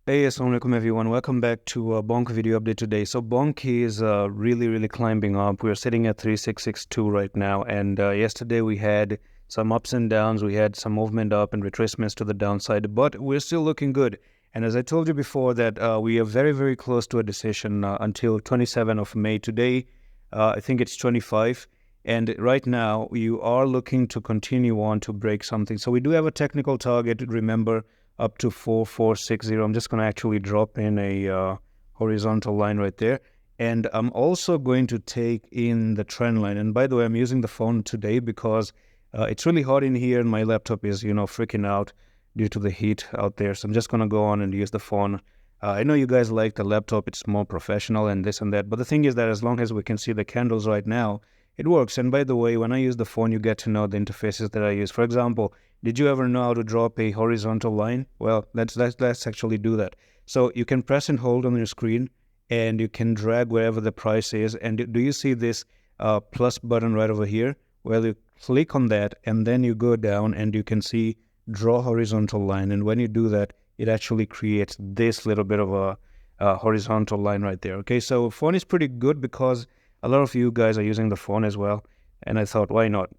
Hey, assalamu alaikum everyone. Welcome back to a BONK video update today. So BONK is really climbing up. We're sitting at 3662 right now. And yesterday we had some ups and downs. We had some movement up and retracements to the downside, but we're still looking good. And as I told you before that we are very close to a decision until 27th of May. Today, I think it's 25. And right now you are looking to continue on to break something. So we do have a technical target, remember, up to 4460. I'm just going to actually drop in a horizontal line right there. And I'm also going to take in the trend line. And by the way, I'm using the phone today because it's really hot in here and my laptop is, freaking out due to the heat out there. So I'm just going to go on and use the phone. I know you guys like the laptop. It's more professional and this and that. But the thing is that as long as we can see the candles right now, it works. And by the way, when I use the phone, you get to know the interfaces that I use. For example, did you ever know how to drop a horizontal line? Well, let's actually do that. So you can press and hold on your screen, and you can drag wherever the price is. And do you see this plus button right over here? Well, you click on that, and then you go down, and you can see draw horizontal line. And when you do that, it actually creates this little bit of a horizontal line right there. Okay, so phone is pretty good because a lot of you guys are using the phone as well. And I thought, why not?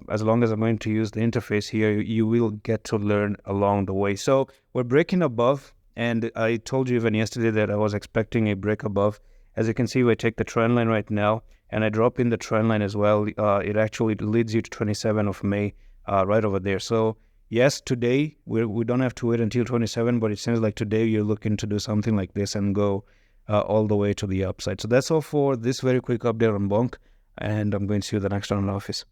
As long as I'm going to use the interface here, you will get to learn along the way. So we're breaking above. And I told you even yesterday that I was expecting a break above. As you can see, we take the trend line right now, and I drop in the trend line as well. It actually leads you to 27th of May right over there. So yes, today we don't have to wait until 27, but it seems like today you're looking to do something like this and go all the way to the upside. So that's all for this very quick update on BONK, and I'm going to see you the next one in the office.